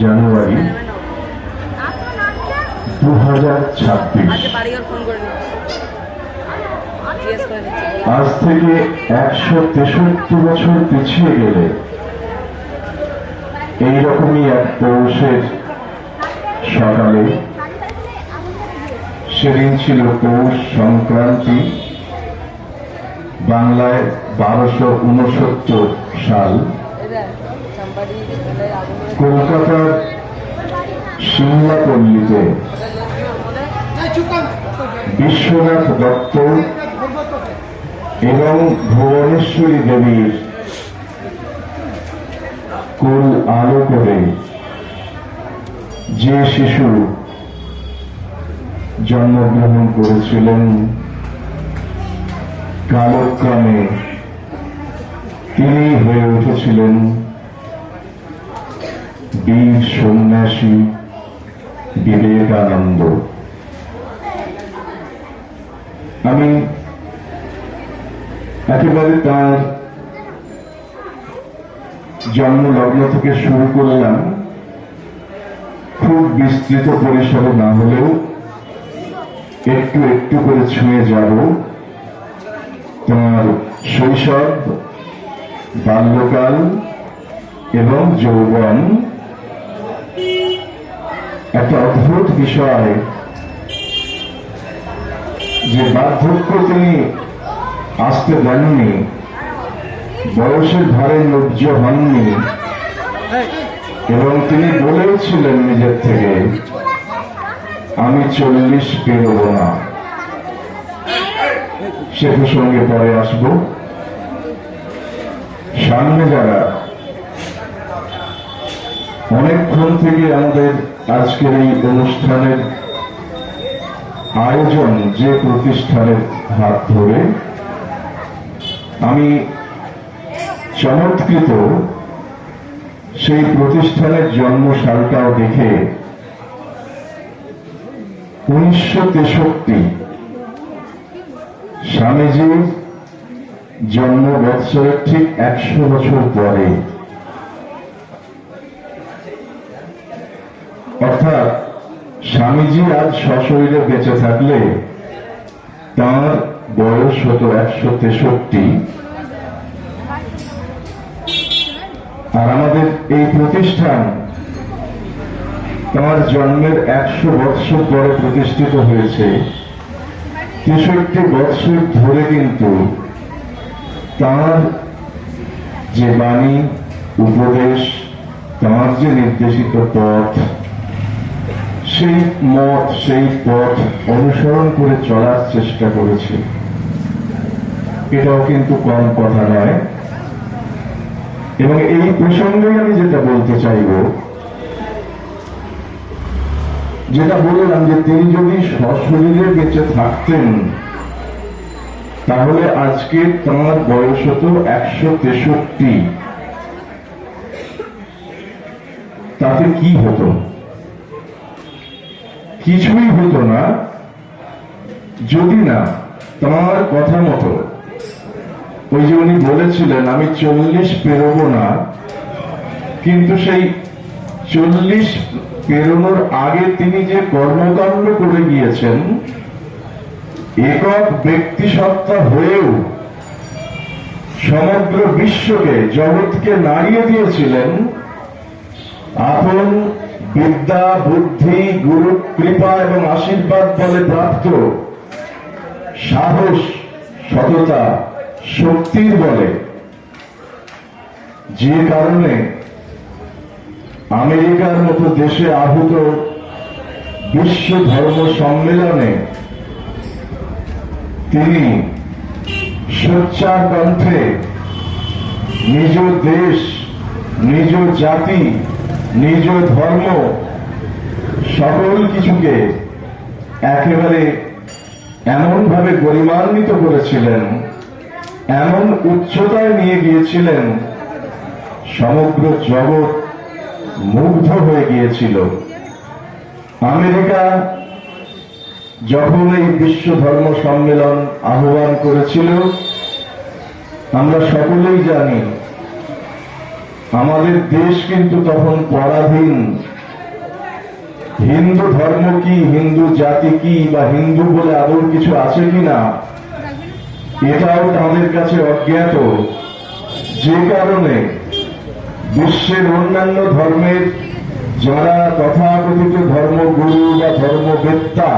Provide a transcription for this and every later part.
জানুয়ারি 2026। আজ থেকে 163 বছর পিছিয়ে গেলে এইরকমই এক পৌষের সকালে, সেদিন ছিল পৌষ সংক্রান্তি, বাংলায় 1269 সাল, কলকাতার সিমলাপল্লীতে বিশ্বনাথ দত্ত এবং ভুবনেশ্বরী দেবীর কুল আলো করে যে শিশু জন্মগ্রহণ করেছিলেন, কালক্রমে তিনি হয়ে উঠেছিলেন বীর সন্ন্যাসী বিবেকানন্দ। আমি একেবারে তার জন্মলগ্ন থেকে শুরু করলাম, খুব বিস্তৃত পরিসরে না হলেও একটু একটু করে ছুঁয়ে যাব তার শৈশব, বাল্যকাল এবং যৌবন। একটা অদ্ভুত বিষয় যে বার্ধক্য তিনি আসতে দেননি, বয়সের ভারে লজ্জ হননি, এবং তিনি বলেওছিলেন নিজের থেকে, আমি 40 পেরোব না। সে প্রসঙ্গে পরে আসব। সামনে যারা অনেকক্ষণ থেকে আমাদের আজকের এই অনুষ্ঠানের আয়োজন, যে প্রতিষ্ঠানের হাত ধরে আমি চমৎকৃত সেই প্রতিষ্ঠানের জন্মসালটাও দেখে 1963 স্বামীজির জন্ম বৎসরের ঠিক 100 বছর পরে, অর্থাৎ স্বামীজি আজ সশরীরে বেঁচে থাকলে তাঁর বয়স হতো 163। আর আমাদের এই প্রতিষ্ঠান তাঁর জন্মের 100 বৎসর পরে প্রতিষ্ঠিত হয়েছে। 63 বৎসর ধরে কিন্তু তাঁর যে বাণী, উপদেশ, তাঁর যে নির্দেশিত পথ, সেই মত, সেই পথ অনুসরণ করে চলার চেষ্টা করেছে। এটাও কিন্তু কম কথা নয়। এবং এই প্রসঙ্গে আমি যেটা বলতে চাইব, যেটা বললাম যে তিনি যদি সশরীরে বেঁচে থাকতেন তাহলে আজকে তাঁর বয়স হতো 163। তাতে কি হতো? কিছুই হতো না, যদি না তাঁর কথা মতো ওই যে উনি বলেছিলেন আমি 40 পেরোবো না, কিন্তু সেই 40 পেরোনোর আগে তিনি যে কর্মকাণ্ড করে গিয়েছেন, একক ব্যক্তি সত্তা হয়েও সমগ্র বিশ্বকে, জগৎকে নাড়িয়ে দিয়েছিলেন আপন বিদ্যা, বুদ্ধি, গুরু কৃপা এবং আশীর্বাদ বলে প্রাপ্ত সাহস, সততা, শক্তির বলে, যে কারণে আমেরিকার মতো দেশে আহূত বিশ্ব ধর্ম সম্মেলনে তিনি সোচ্চার কণ্ঠে নিজ দেশ, নিজ জাতি, নিজ ধর্ম, সকল কিছুকে একেবারে এমন ভাবে গরিমান্বিত করেছিলেন, এমন উচ্চতায় নিয়ে গিয়েছিলেন, সমগ্র জগৎ মুগ্ধ হয়ে গিয়েছিল। আমেরিকা যখন এই বিশ্ব ধর্ম সম্মেলন আহ্বান করেছিল, আমরা সকলেই জানি আমাদের দেশ কিন্তু তখন পরাধীন। হিন্দু ধর্ম কি, হিন্দু জাতি কি, বা হিন্দু বলে আদৌ কিছু আছে কিনা এটাও তাদের কাছে অজ্ঞাত। যে কারণে বিশ্বের অন্যান্য ধর্মের যারা তথাকথিত ধর্মগুরু বা ধর্মবেত্তা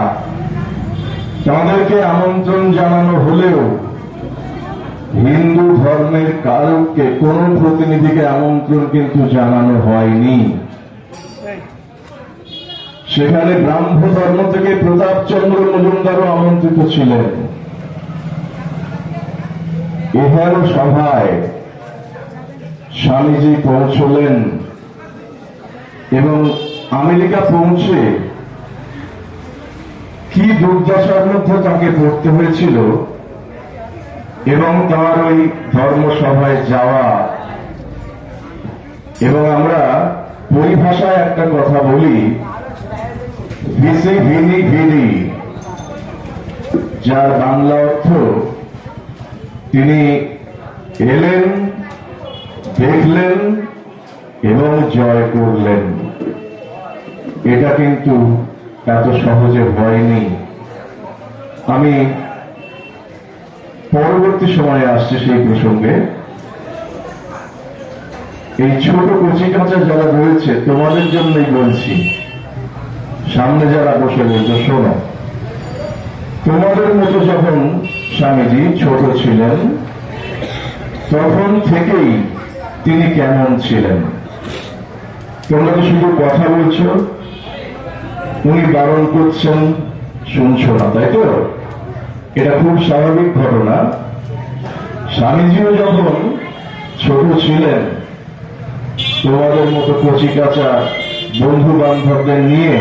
তাদেরকে আমন্ত্রণ জানানো হলেও হিন্দু ধর্মের কারোকে কোন প্রতিনিধিকে আমন্ত্রণ কিন্তু জানানো হয়নি। সেখানে ব্রাহ্ম ধর্ম থেকে প্রতাপচন্দ্র মজুমদারও আমন্ত্রিত ছিলেন। এবার সভায় স্বামীজি পৌঁছলেন এবং আমেরিকা পৌঁছে কি দুর্দশার মধ্যে তাকে পড়তে হয়েছিল এবং তার ওই ধর্মসভায় যাওয়া। এবং আমরা পরিভাষায় একটা কথা বলি, ভিসি ভিনি ভিনি, যার বাংলা অর্থ তিনি এলেন, দেখলেন এবং জয় করলেন। এটা কিন্তু এত সহজে হয়নি। আমি পরবর্তী সময়ে আসছে সেই প্রসঙ্গে। এই ছোট কচি কাঁচা যারা রয়েছে তোমাদের জন্যই বলছি, সামনে যারা বসে রয়েছে শোনো। তোমাদের মতো যখন স্বামীজি ছোট ছিলেন তখন থেকেই তিনি কেমন ছিলেন? তোমরা তো শুধু কথা বলছো, উনি বারণ করছেন, শুনছো না, তাই তো? এটা খুব স্বাভাবিক ঘটনা। স্বামীজিও যখন ছোট ছিলেন তোমাদের মতো কচি কাঁচা বন্ধু বান্ধবদের নিয়ে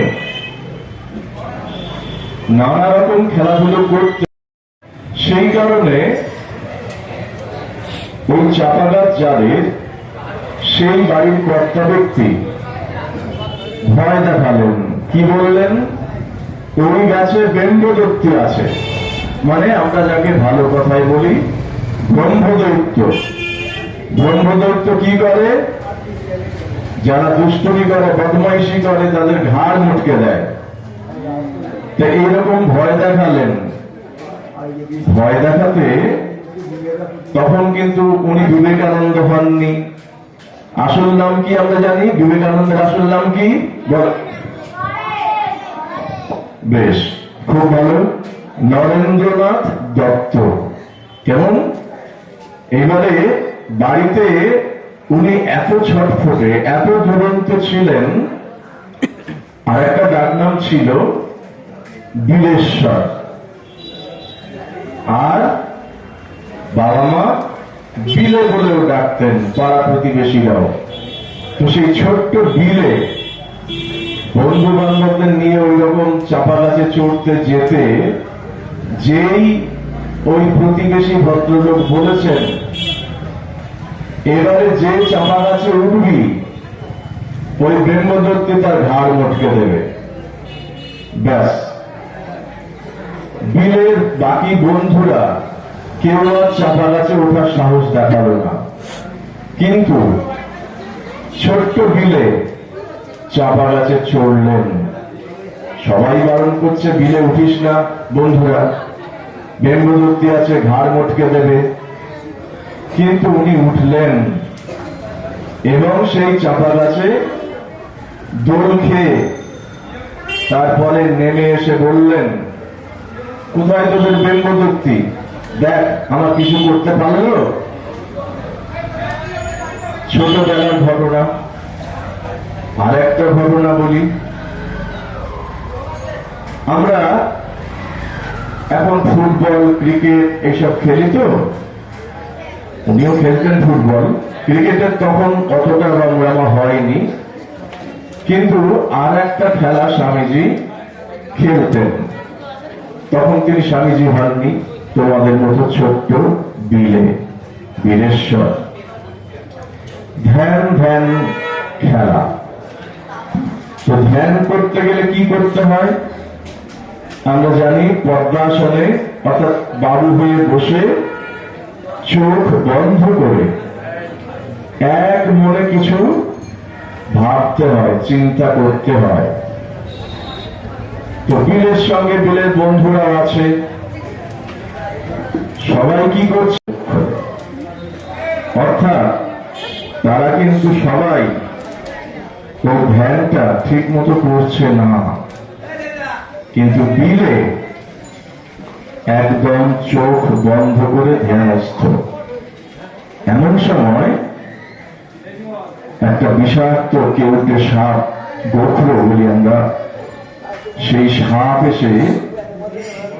নানা রকম খেলাধুলো করতে, সেই কারণে ওই চাপাগাছ যাদের সেই বাড়ির কর্তা ব্যক্তি ভয় দেখালেন। কি বললেন? ওই গাছে ব্রহ্মদৈত্য আছে, মানে আমরা যাকে ভালো কথায় বলি ব্রহ্মদৈত্য। ব্রহ্মদৈত্য কি করে? যারা দুষ্টুমি করে, বদমাইশি করে, তাদের ঘাড় মুটকে দেয়। তো এইরকম ভয় দেখালেন। ভয় দেখাতে তখন কিন্তু উনি বিবেকানন্দ হননি। আসল নাম কি আমরা জানি? বিবেকানন্দের আসল নাম কি? বেশ, খুব ভালো, নরেন্দ্রনাথ দত্ত। কেমন? এবারে বাড়িতে উনি এত ছটফটে, এত দুরন্ত ছিলেন। আর একটা ডাক নাম ছিল বিলেশ্বর। আর বাবা মা বিলে বলেও ডাকতেন পাড়া প্রতিবেশীরাও। তো সেই ছোট্ট বিলে বন্ধু বান্ধবদের নিয়ে ওই রকম চাপা গাছে চড়তে যেতে যেই ওই প্রতিবেশী ভদ্রলোক বলেছেন, এবারে যে চাপা গাছে উঠবি ওই ব্রহ্মদত্তে তার ঘাড় মটকে দেবে। ব্যাস, বিলের বাকি বন্ধুরা কেউ আর চাপা গাছে ওঠার সাহস দেখালো না। কিন্তু ছোট্ট বিলে চাপা গাছে চড়লেন। সবাই বারণ করছে, বিলে উঠিস না বন্ধুরা, ব্রহ্মদত্তি আছে, ঘাড় মটকে দেবে। কিন্তু উনি উঠলেন এবং সেই চাপা গাছে দোল খেয়ে তারপরে নেমে এসে বললেন, কোথায় তোদের ব্রহ্মদত্তি? দেখ আমার কিছু করতে পারলো। ছোটবেলার ঘটনা। আর একটা ঘটনা বলি। আমরা এখন ফুটবল, ক্রিকেট এইসব খেলি, তো উনিও খেলতেন ফুটবল। ক্রিকেটের তখন অতটা রমরমা হয়নি, কিন্তু আর একটা খেলা স্বামীজি খেলতেন। তখন তিনি স্বামীজি হননি, তোমাদের মতো ছোট্ট বিলে, বিলেশ্বর। ধ্যান ধ্যান খেলা। তো ধ্যান করতে গেলে কি করতে হয় আমরা জানি। পদ্মাসনে অর্থাৎ বাবু হয়ে বসে চোখ বন্ধ করে এক মনে কিছু ভাবতে হয়, চিন্তা করতে হয়। তো বিলের সঙ্গে বিলের বন্ধুরা আছে, সবাই কি করছে, অর্থাৎ তারা কিন্তু সবাই ওই ধ্যানটা ঠিক মতো করছে না, কিন্তু বিলে একদম চোখ বন্ধ করে ধ্যানস্থ। এমন সময় একটা বিষাক্ত কেউটে সাপ, গোখরো বলি আমরা, সেই সাপ এসে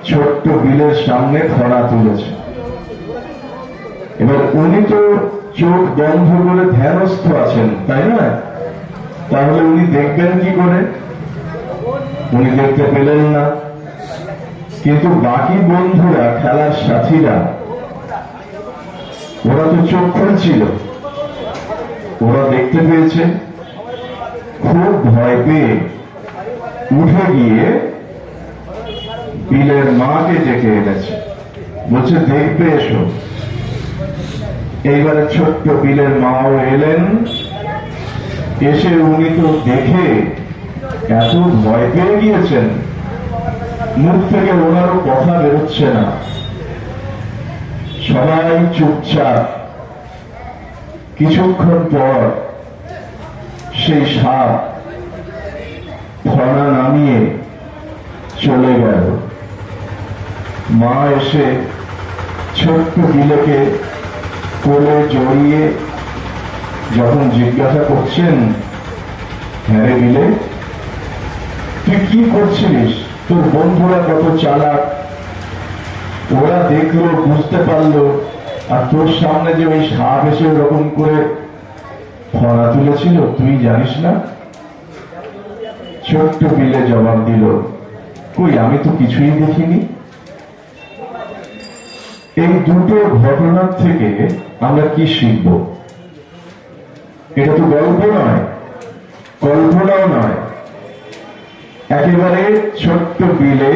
ছোট্ট বিলের সামনে খরা তুলেছে। এবার উনি তো চোখ বন্ধ করে ধ্যানস্থ আছেন, তাই না? তাহলে উনি দেখবেন কি করে? উনি দেখতে পেলেন না, কিন্তু বাকি বন্ধুরা, খেলার সাথীরা, ওরা তো চোখ খুলছিল, ওরা দেখতে পেয়েছে। খুব ভয় পেয়ে উঠে গিয়ে বিলের মাকে ডেকে এনেছে, বলছে দেখবে এসো। এইবারে ছোট্ট বিলের মাও এলেন, এসে উনি তো দেখে এত ভয় পেয়ে গিয়েছেন, মুখ থেকে ওনারও কথা বেরোচ্ছে না, সবাই চুপচাপ। কিছুক্ষণ পর সেই সাপ ফনা নামিয়ে চলে গেল। মা এসে ছোট্ট বিলেকে কোলে জড়িয়ে যখন জিজ্ঞাসা করছেন, হ্যাঁ রে বিলে, তুই কি করছিলিস? তোর বন্ধুরা কত চালাক, ওরা দেখলো, বুঝতে পারলো, আর তোর সামনে যে ওই সাপ এসে ওরকম করে ফনা তুলেছিল, তুই জানিস না? ছোট্ট বিলে জবাব দিল, কই, আমি তো কিছুই দেখিনি। এই দুটো ঘটনার থেকে আমরা কি শিখব? এটা তো গল্প নয়, কল্পনাও নয়, একেবারে ছোট্ট বিলে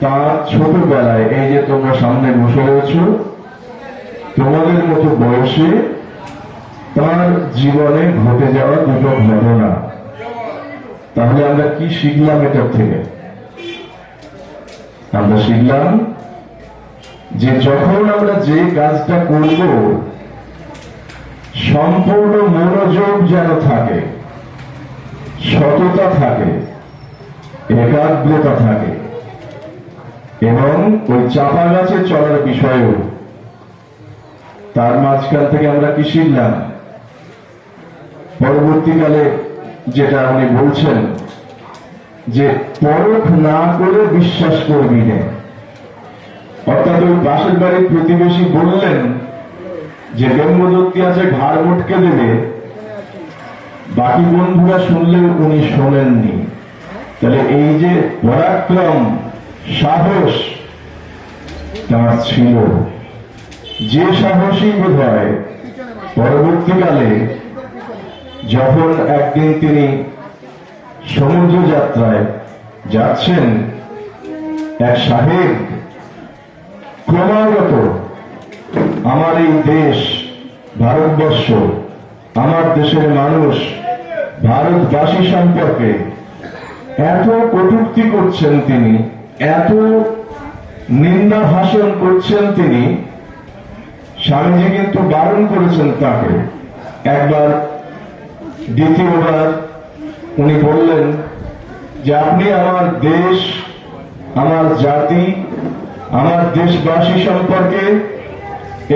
তার ছোটবেলায়, এই যে তোমরা সামনে বসে রয়েছ, তোমাদের মতো বয়সে তার জীবনে ঘটে যাওয়া দুটো ঘটনা। তাহলে আমরা কি শিখলাম এটার থেকে? আমরা শিখলাম যে যখন আমরা যে কাজটা করব, সম্পূর্ণ মনোযোগ যেন থাকে, সততা থাকে, একাগ্রতা থাকে, এবং ওই চাপা গাছে চলার বিষয়েও। তার মাঝখান থেকে আমরা কি শিখলাম? পরবর্তীকালে যেটা উনি বলছেন যে পরখ না করে বিশ্বাস করবি না। অর্থাৎ ওই পাশের বাড়ির প্রতিবেশী বললেন যে ব্রহ্মদত্তি আছে, ঘাড় মটকে দেবে, বাকি বন্ধুরা শুনলেও উনি শোনেননি। তাহলে এই যে পরাক্রম, সাহস তার ছিল, যে সাহসী বোধ হয় পরবর্তীকালে যখন একদিন তিনি সমুদ্র যাত্রায় যাচ্ছেন, এক সাহেব ক্রমাগত আমার এই দেশ ভারতবর্ষ, আমার দেশের মানুষ, ভারতবাসী সম্পর্কে এত কটূক্তি করছেন তিনি, এত নিন্দা ভাষণ করছেন তিনি। স্বামীজি কিন্তু বারণ করেছেন তাকে একবার, দ্বিতীয়বার উনি বললেন যে আপনি আমার দেশ, আমার জাতি, আমার দেশবাসী সম্পর্কে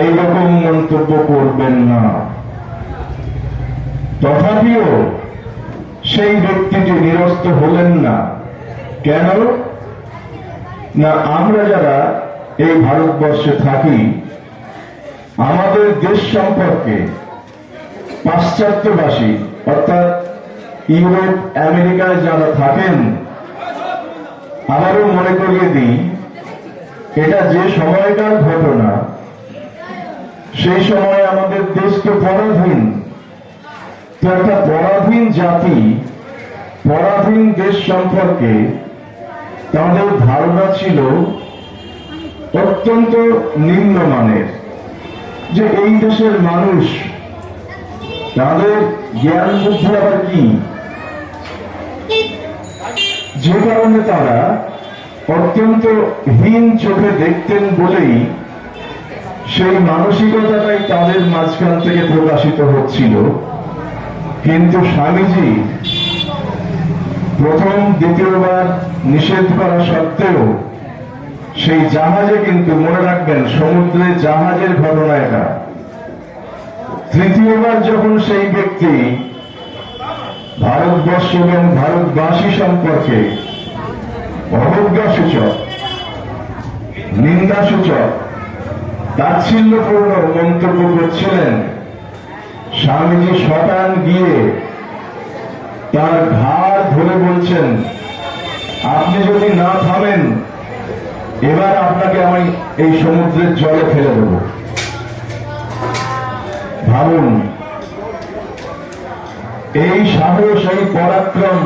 এইরকম মন্তব্য করবেন না। তথাপিও সেই ব্যক্তিটি নিরস্ত হলেন না। কেন না, আমরা যারা এই ভারতবর্ষে থাকি, আমাদের দেশ সম্পর্কে পাশ্চাত্যবাসী, অর্থাৎ ইউরোপ আমেরিকায় যারা থাকেন, আবারও মনে করিয়ে দিই, এটা যে সময়কার ঘটনা, সেই সময় আমাদের দেশকে পরাধীন। তো একটা পরাধীন জাতি, পরাধীন দেশ সম্পর্কে তাদের ধারণা ছিল অত্যন্ত নিম্নমানের, যে এই দেশের মানুষ তাদের জ্ঞান বুদ্ধি আবার কি, যে কারণে তারা অত্যন্ত হীন চোখে দেখতেন বলেই সেই মানসিকতাটাই তাদের মাঝখান থেকে প্রকাশিত হচ্ছিল। কিন্তু স্বামীজি প্রথম দ্বিতীয়বার নিষেধ করা সত্ত্বেও সেই জাহাজে, কিন্তু মনে রাখবেন সমুদ্রে জাহাজের ঘটনা এটা, তৃতীয়বার যখন সেই ব্যক্তি ভারতবর্ষ এবং ভারতবাসী সম্পর্কে অবজ্ঞাসূচক, নিন্দাসূচক, তাচ্ছিল্যপূর্ণ মন্তব্য করছিলেন, স্বামীজি শটান গিয়ে তার ঘাড় ধরে বলছেন, আপনি যদি না থামেন এবার আপনাকে আমি এই সমুদ্রের জলে ফেলে দেব। ভাবুন, এই সাহস, এই পরাক্রম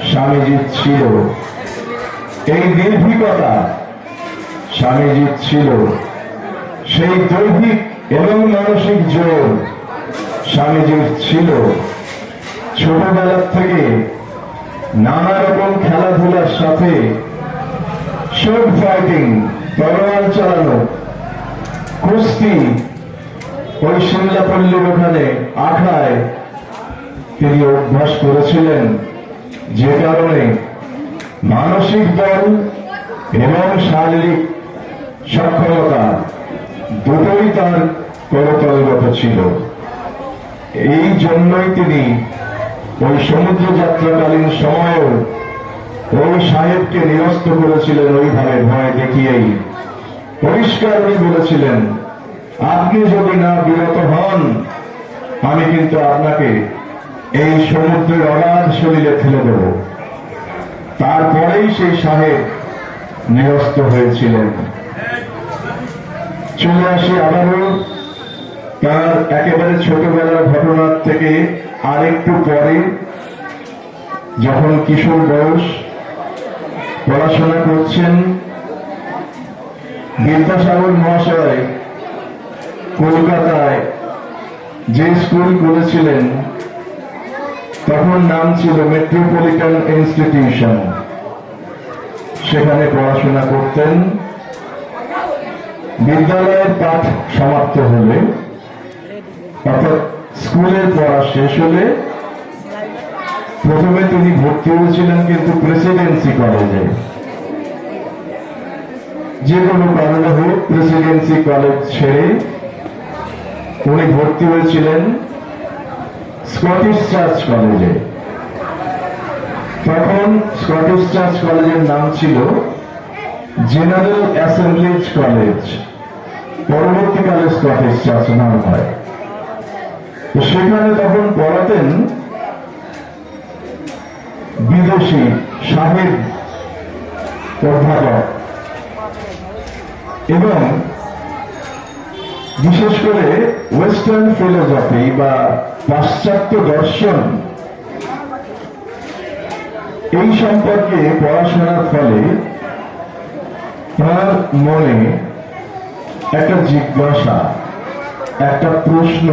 স্বামীজির ছিল, এই নির্ভীকতা স্বামীজির ছিল, সেই দৈহিক এবং মানসিক জোর স্বামীজির ছিল। ছোটবেলার থেকে নানা রকম খেলাধুলার সাথে শর্ট ফাইটিং, তরোয়াল চালানো, কুস্তি, ওই সিমলাপল্লীর ওখানে আখড়ায় তিনি অভ্যাস করেছিলেন, যে কারণে মানসিক বল এবং শারীরিক সক্ষমতা দুটোই তার করতলগত ছিল। এই জন্যই তিনি ওই সমুদ্র যাত্রাকালীন সময়েও ওই সাহেবকে নিরস্ত করেছিলেন, ওইভাবে ভয় দেখিয়েই পরিষ্কার উনি বলেছিলেন, আপনি যদি না বিরত হন আমি কিন্তু আপনাকে এই সমুদ্রের অগাধ শরীরে ফেলে দেব। তারপরেই সেই সাহেব নিরস্ত হয়েছিলেন। চলে আসি আবারও তার একেবারে ছোটবেলার ঘটনার থেকে আরেকটু পরে, যখন কিশোর বয়স, পড়াশোনা করছেন। বিদ্যাসাগর মহাশয় কলকাতায় যে স্কুল করেছিলেন তখন নাম ছিল মেট্রোপলিটন ইনস্টিটিউশন, সেখানে পড়াশোনা করতেন। বিদ্যালয়ের পাঠ সমাপ্ত হলে, অর্থাৎ স্কুলের পড়া শেষ হলে, প্রথমে তিনি ভর্তি হয়েছিলেন কিন্তু প্রেসিডেন্সি কলেজে। যে কোনো কারণে হোক প্রেসিডেন্সি কলেজ ছেড়ে উনি ভর্তি হয়েছিলেন স্কটিশ চার্চ কলেজে। তখন স্কটিশ চার্চ কলেজের নাম ছিল জেনারেল অ্যাসেম্বলিজ কলেজ, পরবর্তীকালে স্কটিশ চার্চ নাম হয়। সেখানে তখন পড়াতেন বিদেশি সাহেব অধ্যাপক, এবং বিশেষ করে ওয়েস্টার্ন ফিলোসফি বা পাশ্চাত্য দর্শন, এই সম্পর্কে পড়াশোনার ফলে তার মনে একটা জিজ্ঞাসা, একটা প্রশ্ন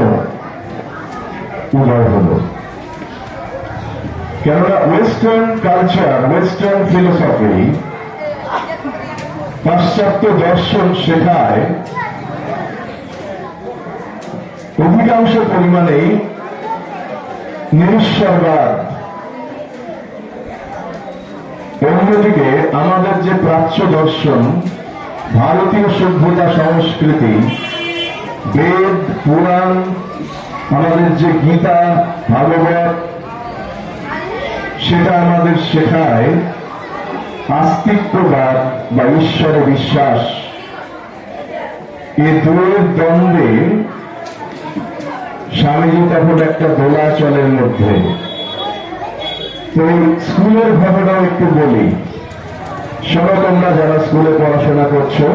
উদয় হল। কেননা ওয়েস্টার্ন কালচার, ওয়েস্টার্ন ফিলোসফি, পাশ্চাত্য দর্শন শেখায় অধিকাংশ পরিমাণেই নিরীশ্বরবাদ। অন্যদিকে আমাদের যে প্রাচ্য দর্শন, ভারতীয় সভ্যতা সংস্কৃতি, বেদ পুরাণ, আমাদের যে গীতা ভাগবত, সেটা আমাদের শেখায় আস্তিক্যবাদ বা ঈশ্বরে বিশ্বাস। এ দুয়ের দ্বন্দ্বে স্বামীজি তখন একটা দোলাচলের মধ্যে। তো স্কুলের ঘটনাও একটু বলি, শোনো তোমরা যারা স্কুলে পড়াশোনা করছো।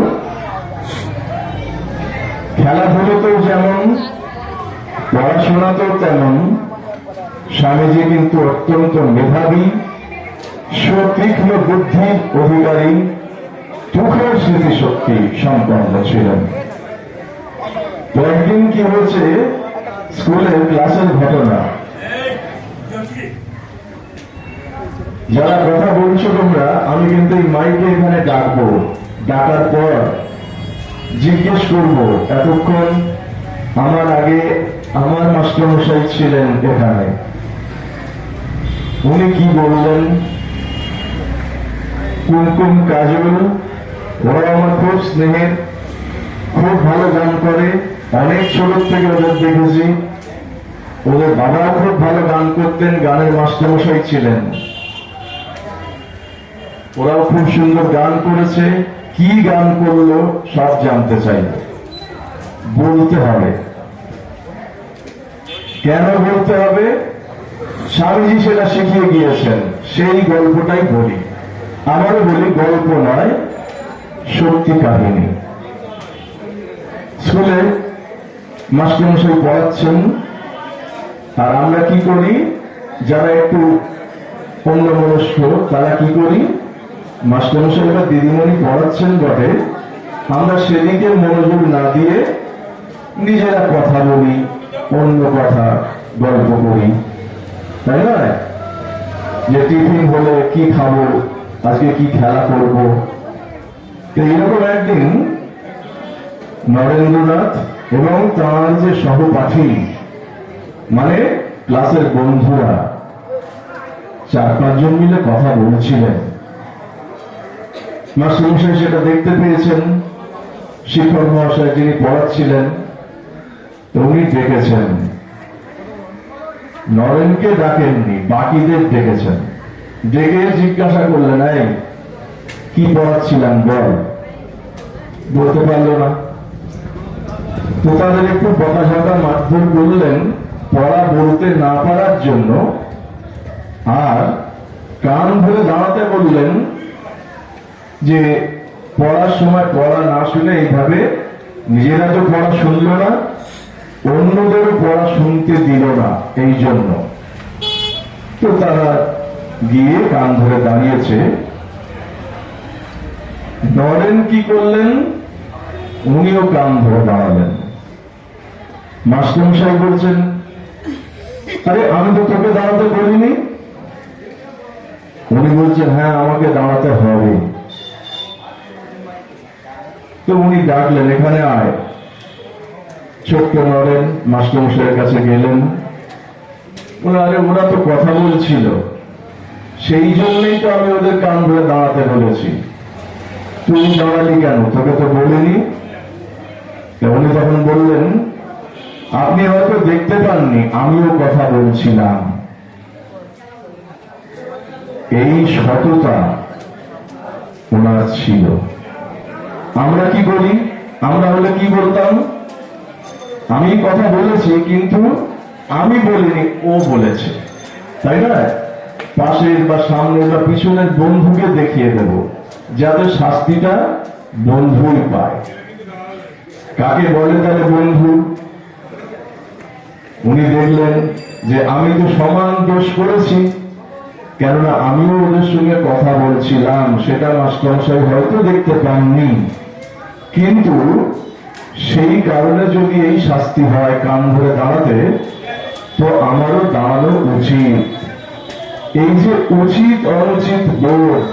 খেলাধুলোতেও যেমন, পড়াশোনাতেও তেমন স্বামীজি কিন্তু অত্যন্ত মেধাবী, সুতীক্ষ্ণ বুদ্ধির অধিকারী, তুখের স্মৃতিশক্তি সম্পন্ন ছিলেন। তো একদিন কি হয়েছে, স্কুলের ক্লাসের ঘটনা। যারা কথা বলছো তোমরা, আমি কিন্তু এই মাইকে এখানে ডাকবো, ডাকার পর জিজ্ঞেস করবো। এতক্ষণ আমার আগে আমার মাস্টারমশাই ছিলেন এখানে, উনি কি বললেন, কুমকুম কাজল, ওরা আমার খুব স্নেহের, খুব ভালো গান করে, অনেক ছোট থেকে ওদের দেখেছি। ওদের বাবা খুব ভালো গান করতেন, গানের মাস্টারমশাই ছিলেন। ওরাও খুব সুন্দর গান করেছে। কি গান করলো সব জানতে চাই, বলতে হবে। কেন বলতে হবে? স্বামীজি সেটা শিখিয়ে গিয়েছেন, সেই গল্পটাই বলি। আমারও বলি, গল্প নয়, সত্যি কাহিনী। স্কুলে মাস্টারমশাই পড়াচ্ছেন, আর আমরা কি করি, যারা একটু অন্যমনস্ক তারা কি করি, মাস্টারমশাই বা দিদিমণি পড়াচ্ছেন বটে, আমরা সেদিকে মনোযোগ না দিয়ে নিজেরা কথা বলি, অন্য কথা গল্প করি, তাই না? যে টিফিন হলে কি খাবো, আজকে কি খেলা করব। তো এরকম একদিন নরেন্দ্রনাথ এবং তার যে সহপাঠী, মানে ক্লাসের বন্ধুরা, 4-5 জন মিলে কথা বলছিলেন। মাস্টারমশাই সেটা দেখতে পেয়েছেন। শিক্ষক মহাশয় যিনি পড়াচ্ছিলেন উনি ডেকেছেন, নরেনকে ডাকেননি, বাকিদের ডেকেছেন। ডেকে জিজ্ঞাসা করলেন, এই কি পড়াচ্ছিলেন বল। বলতে পারলো না। তো তাদের একটু বকাঝকা মারধর করলেন পড়া বলতে না পারার জন্য, আর কান ধরে দাঁড়াতে বললেন যে পড়ার সময় পড়া না শুনে এইভাবে নিজেরা তো পড়া শুনল না, অন্যদেরও পড়া শুনতে দিল না, এই জন্য। তো তারা গিয়ে কান ধরে দাঁড়িয়েছে। নরেন কি করলেন, উনিও কান ধরে দাঁড়ালেন। মাস্টারমশাই বলছেন, আরে আমি তো তোকে দাঁড়াতে বলিনি। উনি বলছেন, হ্যাঁ আমাকে দাঁড়াতে হবে। তো উনি ডাকলেন, এখানে আয়। ছোট্ট নরেন মাস্টারমশাইয়ের কাছে গেলেন। আরে ওরা তো কথা বলছিল, সেই জন্যই তো আমি ওদের কান ধরে দাঁড়াতে বলেছি, তুই দাঁড়ালি কেন, তোকে তো বলিনি। উনি তখন বললেন, আপনি হয়তো দেখতে পাননি, আমিও কথা বলছিলাম। এই সততা ওনার ছিল। আমরা কি করি, আমরা হলে কি বলতাম, আমি কথা বলেছি কিন্তু আমি বলিনি, ও বলেছে, তাই না? পাশের বা সামনের বা পিছনের বন্ধুকে দেখিয়ে দেব, যাতে শাস্তিটা বন্ধুই পায়। কাকে বলে তাহলে বন্ধু? উনি দেখলেন যে আমি তো সমান দোষ করেছি, কেননা আমিও ওদের সঙ্গে কথা বলছিলাম, সেটা মাস্টারমশাই হয়তো দেখতে পাননি, কিন্তু সেই কারণে যদি এই শাস্তি হয় কান ধরে দাঁড়াতে, তো আমারও দাঁড়ানো উচিত। এই যে উচিত অনুচিত বোধ,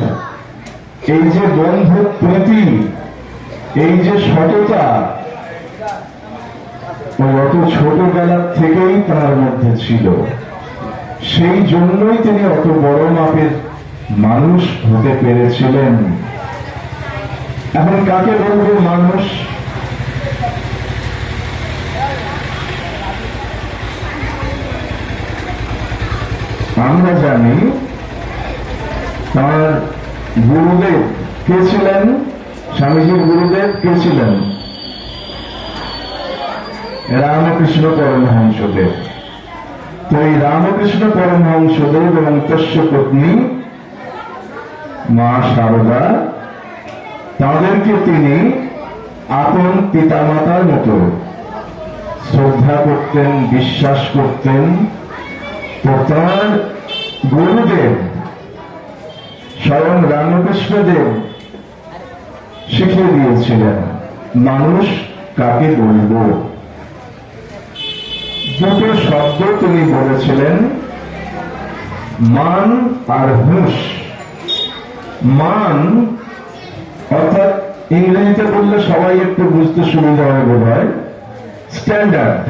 এই যে বন্ধু প্রীতি, এই যে সততা, অত ছোটবেলা থেকেই তার মধ্যে ছিল। সেই জন্যই তিনি অত বড় মাপের মানুষ হতে পেরেছিলেন। এখন কাকে বলবো মানুষ? আমরা জানি তার গুরুদেব কে ছিলেন, স্বামীজির গুরুদেব কে ছিলেন? রামকৃষ্ণ পরমহংসদেব। তো এই রামকৃষ্ণ পরমহংসদেব এবং তস্য পত্নী মা শারদা, তাদেরকে তিনি আপন পিতামাতার মতো শ্রদ্ধা করতেন, বিশ্বাস করতেন। তো তার গুরুদেব স্বয়ং রামকৃষ্ণদেব শিখিয়ে দিয়েছিলেন মানুষ কাকে বলবো। দুটো শব্দ তিনি বলেছিলেন, মান আর হুঁশ। মান অর্থাৎ ইংরেজিতে বললে সবাই একটু বুঝতে সুবিধা হবে বোধ হয়, standard.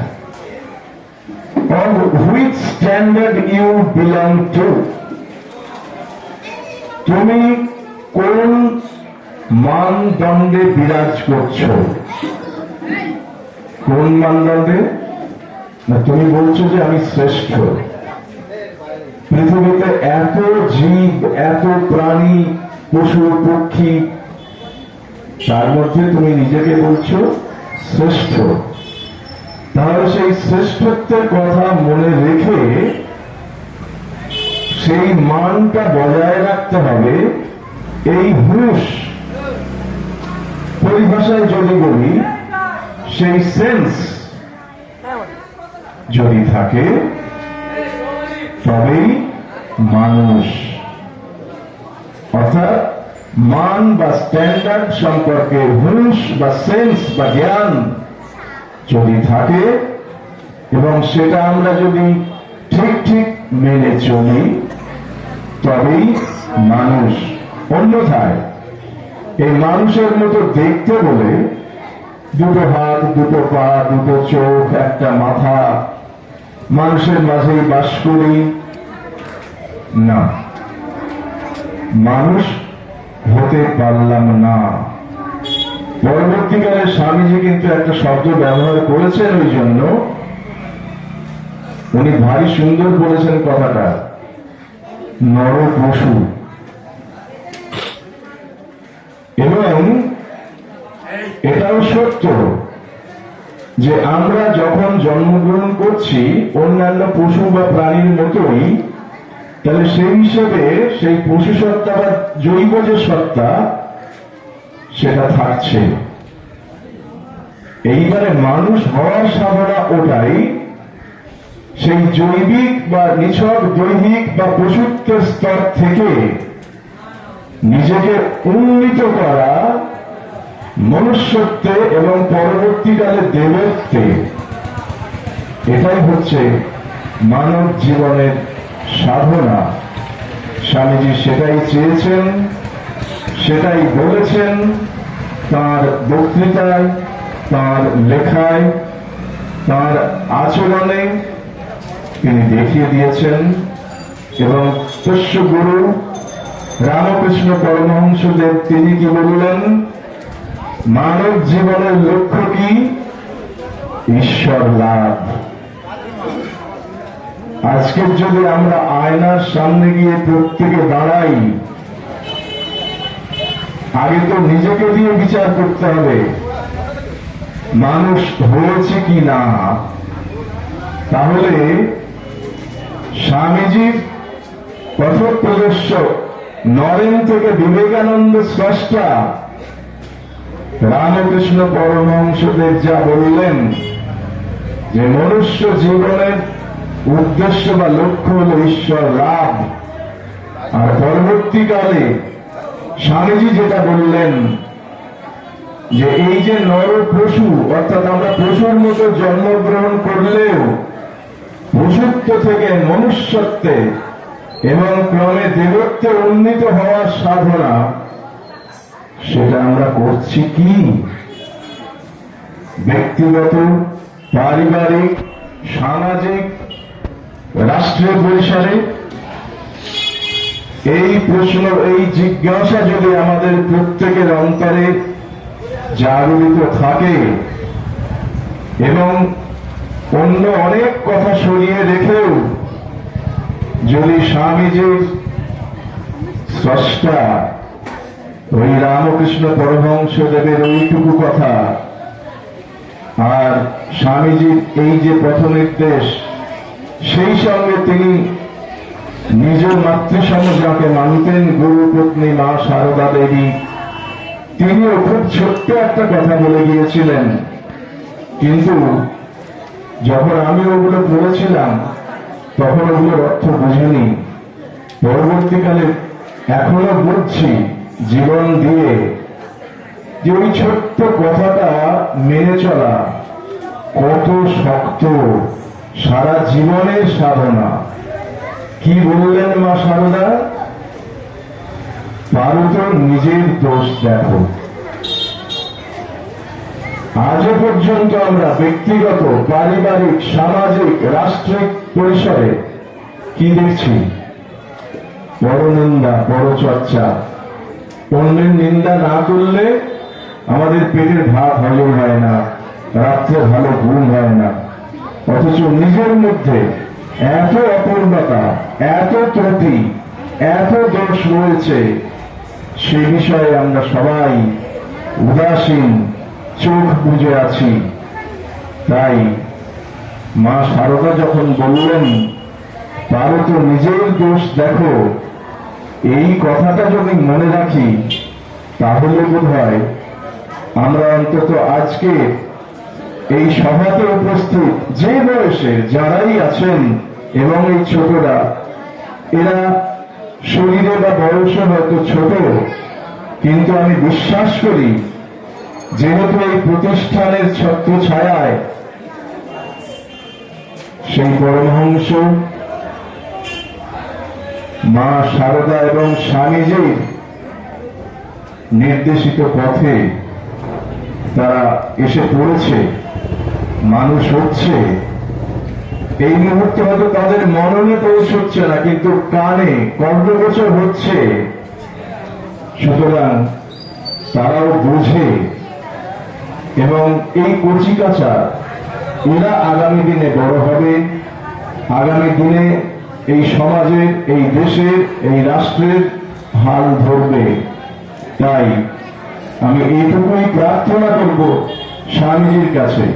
Which standard you belong to, তুমি কোন মানদণ্ডে বিরাজ করছো? কোন মানদণ্ডে? না, তুমি বলছো যে আমি শ্রেষ্ঠ। পৃথিবীতে এত জীব, এত প্রাণী, পশু পক্ষী, তার মধ্যে তুমি নিজেকে বলছো শ্রেষ্ঠ। তাহলে সেই শ্রেষ্ঠত্বের কথা মনে রেখে সেই মানটা বজায় রাখতে হবে। এই হুঁশ, পরিভাষায় যদি বলি, সেই সেন্স যদি থাকে তবেই মানুষ। অর্থাৎ মান বা স্ট্যান্ডার্ড সম্পর্কে হুঁশ বা সেন্স বা জ্ঞান যদি থাকে এবং সেটা আমরা যদি ঠিক ঠিক মেনে চলি তবেই মানুষ। অন্যথায় এই মানুষের মতো দেখতে বলে দুটো হাত, দুটো পা, দুটো চোখ, একটা মাথা, মানুষের মাঝেই বাস করি, না, মানুষ হতে পারলাম না। পরবর্তীকালে স্বামীজি কিন্তু একটা শব্দ ব্যবহার করেছেন, ওই জন্য উনি ভারী সুন্দর বলেছেন কথাটা, নর পশু। এবং এটাও সত্য যে আমরা যখন জন্মগ্রহণ করছি অন্যান্য পশু বা প্রাণীর মতোই, তাহলে সেই হিসেবে সেই পশু সত্তা বা জৈব যে সত্তা সেটা থাকছে। এইবারে মানুষ হওয়ার সাধনা ওটাই, সেই জৈবিক বা নিছক দৈহিক বা পশুত্বের স্তর থেকে নিজেকে উন্নীত করা মনুষ্যত্বে এবং পরবর্তীকালে দেবত্বে, এটাই হচ্ছে মানব জীবনের সাধনা। স্বামীজি সেটাই চেয়েছেন, সেটাই বলেছেন তার বক্তৃতায়, তার লেখায়, তার আচরণে তিনি দেখিয়ে দিয়েছেন। এবং তস্য গুরু রামকৃষ্ণ পরমহংসদেব তিনি কি বললেন? মানব জীবনের লক্ষ্য কি? ঈশ্বর লাভ। আজকে যদি আমরা আয়নার সামনে গিয়ে প্রত্যেকে দাঁড়াই, আগে তো নিজেকে দিয়ে বিচার করতে হবে মানুষ হয়েছে কি না। তাহলে স্বামীজির পথপ্রদর্শক নরেন থেকে বিবেকানন্দ স্রষ্টা রামকৃষ্ণ পরমহংসদেব যা বললেন যে মনুষ্য জীবনের উদ্দেশ্য বা লক্ষ্য হল ঈশ্বর লাভ, আর পরবর্তীকালে স্বামীজি যেটা বললেন যে এই যে নর পশু, অর্থাৎ আমরা পশুর মতো জন্মগ্রহণ করলেও পশুত্ব থেকে মনুষ্যত্বে এবং ক্রমে দেবত্বে উন্নীত হওয়ার সাধনা, সেটা আমরা করছি কি? ব্যক্তিগত, পারিবারিক, সামাজিক, রাষ্ট্রীয় পরিসরে এই প্রশ্ন, এই জিজ্ঞাসা যদি আমাদের প্রত্যেকের অন্তরে জাগরিত থাকে এবং অন্য অনেক কথা সরিয়ে রেখেও যদি স্বামীজির স্রষ্টা ওই রামকৃষ্ণ পরমহংসদেবের ওইটুকু কথা আর স্বামীজির এই যে পথ নির্দেশ, সেই সঙ্গে তিনি নিজ মাতৃসম যাকে মানতেন গুরু পত্নী মা সারদা দেবী, তিনিও খুব ছোট্ট একটা কথা বলে গিয়েছিলেন। কিন্তু যখন আমি ওগুলো পড়েছিলাম তখন ওগুলোর অর্থ বুঝিনি। পরবর্তীকালে এখনো বুঝছি জীবন দিয়ে যে ওই ছোট্ট কথাটা মেনে চলা কত শক্ত, সারা জীবনের সাধনা। কি বললেন মা শারদা? পারো তো নিজের দোষ দেখো। আজও পর্যন্ত আমরা ব্যক্তিগত, পারিবারিক, সামাজিক, রাষ্ট্রিক পরিসরে কি দেখছি? পরনিন্দা, পরচর্চা। অন্যের নিন্দা না করলে আমাদের পেটের ভাত হজম হয় না, রাত্রে ভালো ঘুম হয় না। অথচ নিজের মধ্যে এত অপূর্ণতা, এত ত্রুটি, এত দোষ রয়েছে, সে বিষয়ে আমরা সবাই উদাসীন, চোখ বুজে আছি। তাই মা শারদা যখন বললেন পারো তো নিজের দোষ দেখো, এই কথাটা যদি মনে রাখি তাহলে বোধ হয় আমরা অন্তত আজকে এই সভাতে উপস্থিত যে বয়সে যারাই আছেন এবং এই ছোটরা, এরা শরীরে বা বয়সে হয়তো ছোট, কিন্তু আমি বিশ্বাস করি যেহেতু এই প্রতিষ্ঠানের ছত্র ছায়ায় সেই পরমহংস মা শারদা এবং স্বামীজির নির্দেশিত পথে তারা এসে পড়েছে, মানুষ হচ্ছে। এই মুহূর্তে হয়তো তাদের মননে পৌঁছচ্ছে না, কিন্তু কানে কর্ণগোচর হচ্ছে। সুতরাং তারাও বোঝে এবং এই কচিকাঁচা এরা আগামী দিনে বড় হবে, আগামী দিনে এই সমাজের, এই দেশের, এই রাষ্ট্রের হাল ধরবে। তাই আমি এইটুকুই প্রার্থনা করব স্বামীজির কাছে,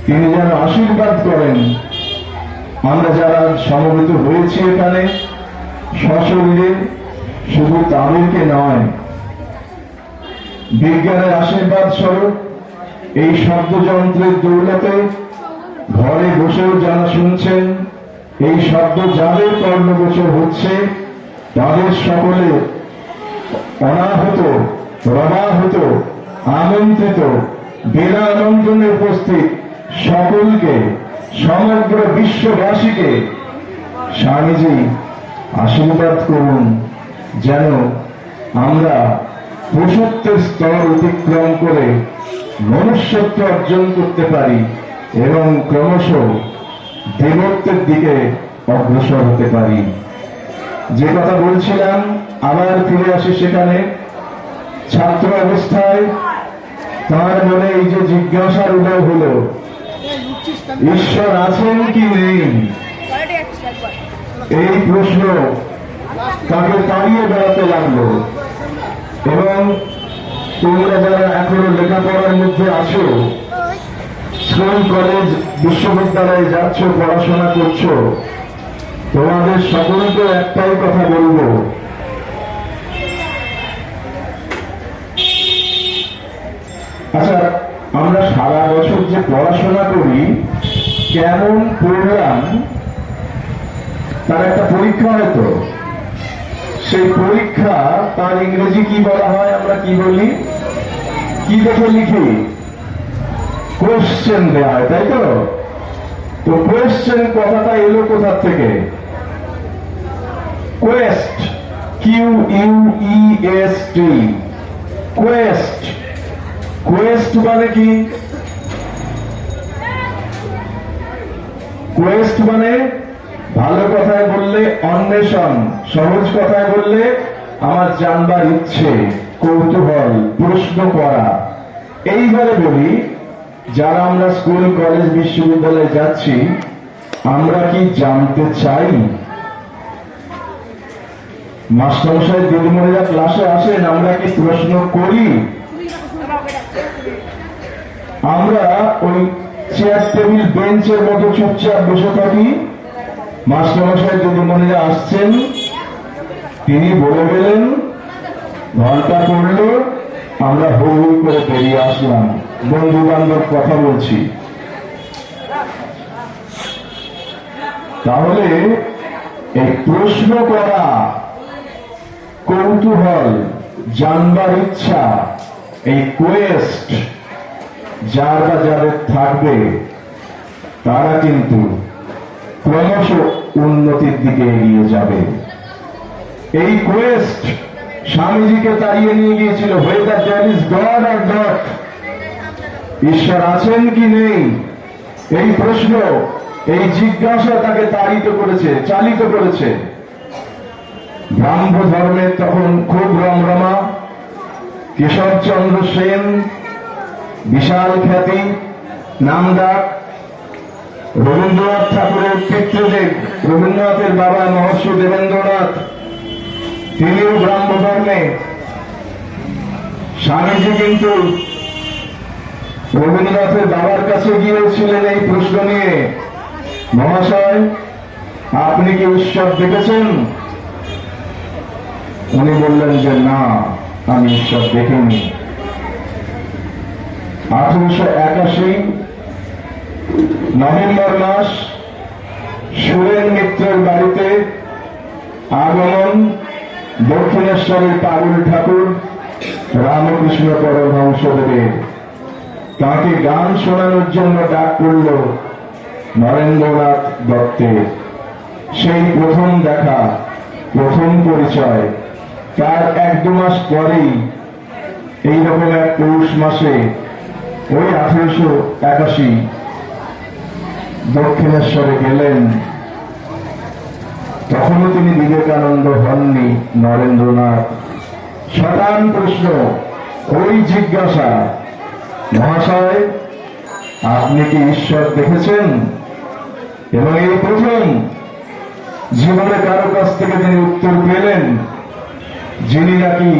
তিনি যেন আশীর্বাদ করেন আমরা যারা সমবেত হয়েছি এখানে সশরীরে, শুধু তাদেরকে নয়, বিজ্ঞানের আশীর্বাদ স্বরূপ এই শব্দযন্ত্রের দৌলতে ঘরে বসেও যারা শুনছেন, এই শব্দ যাদের কর্ণগোচর হচ্ছে, তাদের সকলে অনাহত, রবাহত, আমন্ত্রিত, বিনা আমন্ত্রণে উপস্থিত সকলকে, সমগ্র বিশ্ববাসীকে স্বামীজি আশীর্বাদ করুন যেন আমরা পশুত্বের স্তর অতিক্রম করে মনুষ্যত্ব অর্জন করতে পারি এবং ক্রমশ দেবত্বের দিকে অগ্রসর হতে পারি। যে কথা বলছিলাম আবার ফিরে আসি সেখানে। ছাত্র অবস্থায় তার মনে এই যে জিজ্ঞাসার উদয় হলো, ঈশ্বর আছেন কি নেই, এই প্রশ্ন তাকে তাড়িয়ে বেড়াতে লাগলো। এবং তোমরা যারা এখনো লেখাপড়ার মধ্যে আছো, স্কুল, কলেজ, বিশ্ববিদ্যালয়ে যাচ্ছ, পড়াশোনা করছো, তোমাদের সকলকে একটাই কথা বলবো, আচ্ছা আমরা সারা বছর যে পড়াশোনা করি, কেমন পড়লাম তার একটা পরীক্ষা হয়তো, সেই পরীক্ষা তার ইংরেজি কি বলা হয়, আমরা কি বলি, কি দেখে লিখি, কোয়েশ্চেন দেওয়া হয়, তাই তো? তো কোয়েশ্চেন কথাটা এলো কোথা থেকে? Quest, QUEST, Quest. কোয়েস্ট মানে কি? কোয়েস্ট মানে ভালো কথায় বললে অন্বেষণ, সহজ কথায় বললে আমার জানবার ইচ্ছে, কৌতূহল, প্রশ্ন করা। এইভাবে বলি, যারা আমরা স্কুল, কলেজ, বিশ্ববিদ্যালয়ে যাচ্ছি, আমরা কি জানতে চাই? মাস্টারমশাই, দিদিমণিরা ক্লাসে আসেন, আমরা কি প্রশ্ন করি? আমরা ওই চেয়ার টেবিল বেঞ্চের মতো চুপচাপ বসে থাকি, মাস্টারমশাই দিদিমণিরা আসছেন, তিনি বলে গেলেন, ঘন্টা পড়লো, আমরা হই হই করে বেরিয়ে আসলাম, বন্ধু বান্ধব কথা বলছি। তাহলে এই প্রশ্ন করা, কৌতূহল, জানবার ইচ্ছা, এই কোয়েস্ট যার বা যাদের থাকবে, তারা কিন্তু ক্রমশ উন্নতির দিকে এগিয়ে যাবে। এই কোয়েস্ট স্বামীজিকে তাড়িয়ে নিয়ে গিয়েছিল, whether there is God or not, ঈশ্বর আছেন কি নেই, এই প্রশ্ন, এই জিজ্ঞাসা তাকে তাড়িত করেছে, চালিত করেছে। ব্রাহ্ম ধর্মের তখন খুব রমরমা। কেশবচন্দ্র সেন বিশাল খ্যাতি, নামডাক। রবীন্দ্রনাথ ঠাকুরের পিতৃদেব, রবীন্দ্রনাথের বাবা মহর্ষি দেবেন্দ্রনাথ, তিনিও ব্রাহ্ম ধর্মে। স্বামীজি কিন্তু রবীন্দ্রনাথের বাবার কাছে গিয়েছিলেন এই প্রশ্ন নিয়ে, মহাশয় আপনি কি ঈশ্বর দেখেছেন? উনি বললেন যে না, আমি ঈশ্বর দেখিনি। 1881 নভেম্বর মাস, সুরেন মিত্রের বাড়িতে আগমন দক্ষিণেশ্বরের পাগল ঠাকুর রামকৃষ্ণ পরমহংসদেবের। তাকে গান শোনানোর জন্য ডাক পড়ল নরেন্দ্রনাথ দত্তের। সেই প্রথম দেখা, প্রথম পরিচয়। তার 1-2 মাস পরেই এইরকম এক পৌষ মাসে, ওই 1881 দক্ষিণেশ্বরে গেলেন। তখনও তিনি বিবেকানন্দ হননি, নরেন্দ্রনাথ। শতান প্রশ্ন, ওই জিজ্ঞাসা, মহাশয় আপনি কি ঈশ্বর দেখেছেন? এবং এই প্রথম জীবনে কারো কাছ থেকে তিনি উত্তর পেলেন, যিনি নাকি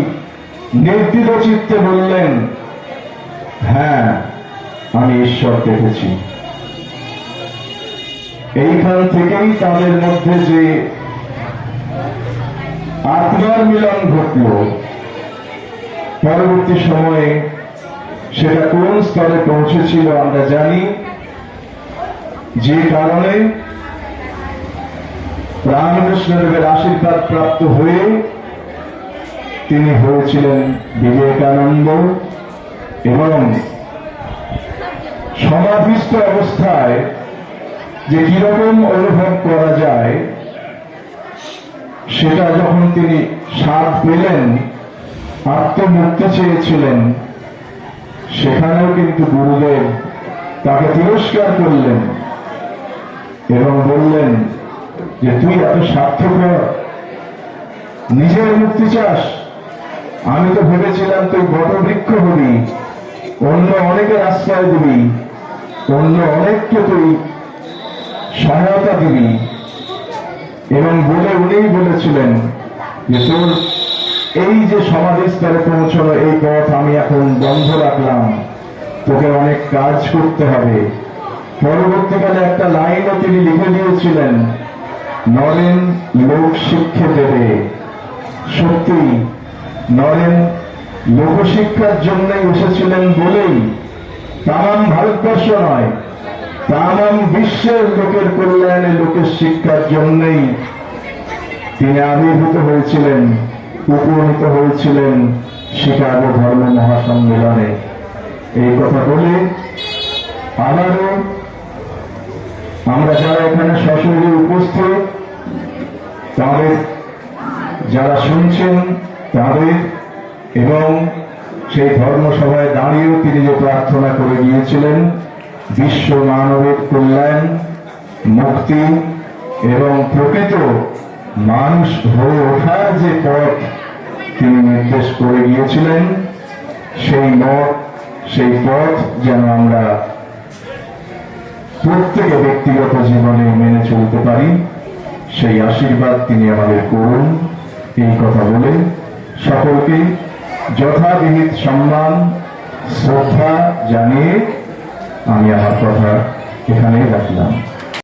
নির্দ্বিধ চিত্তে বললেন, হ্যাঁ আমি ঈশ্বর দেখেছি। এইখান থেকেই তাদের মধ্যে যে আত্মার মিলন ঘটল, পরবর্তী সময়ে সেটা কোন স্তরে পৌঁছেছিল আমরা জানি। যে কারণে রামকৃষ্ণদেবের আশীর্বাদ প্রাপ্ত হয়ে তিনি হয়েছিলেন বিবেকানন্দ, এবং সমাধিস্থ অবস্থায় যে কিরকম অনুভব করা যায় সেটা যখন তিনি স্বাদ পেলেন, আত্মমুক্তি চেয়েছিলেন, সেখানেও কিন্তু গুরুদেব তাকে তিরস্কার করলেন এবং বললেন যে তুই এত স্বার্থপর, নিজের মুক্তি চাস? আমি তো ভেবেছিলাম তুই বটবৃক্ষ হবি, অন্য অনেকের আশ্রয় দিবি, অন্য অনেককে তুই সহায়তা দিবি। এবং বলে উনিই বলেছিলেন যে তোর এই যে সমাধিস্তরে পৌঁছানো এই পথ আমি এখন বন্ধ রাখলাম, তোকে অনেক কাজ করতে হবে। পরবর্তীকালে একটা লাইনও তিনি লিখে দিয়েছিলেন, নরেন লোক শিক্ষা দেবে। সত্যি নরেন লোকশিক্ষার জন্যই এসেছিলেন বলেই তামাম ভারতবর্ষ নয়, তামাম বিশ্বের লোকের কল্যাণে, লোকের শিক্ষার জন্যই তিনি আবির্ভূত হয়েছিলেন, উপনীত হয়েছিলেন শিকাগো ধর্ম মহাসম্মেলনে। এই কথা বলে আবারও আমরা যারা এখানে সশরীরে উপস্থিত, তাদের যারা শুনছেন তাদের, এবং সেই ধর্মসভায় দাঁড়িয়েও তিনি যে প্রার্থনা করে গিয়েছিলেন বিশ্ব মানবের কল্যাণ, মুক্তি এবং প্রকৃত মানুষ হয়ে ওঠার যে পথ তিনি নির্দেশ করে গিয়েছিলেন, সেই পথ যেন আমরা প্রত্যেকে ব্যক্তিগত জীবনে মেনে চলতে পারি, সেই আশীর্বাদ তিনি আমাদের করুন। এই কথা বলে সকলকে যথাবিহিত সম্মান শ্রদ্ধা জানিয়ে আমি আমার কথা এখানেই রাখলাম।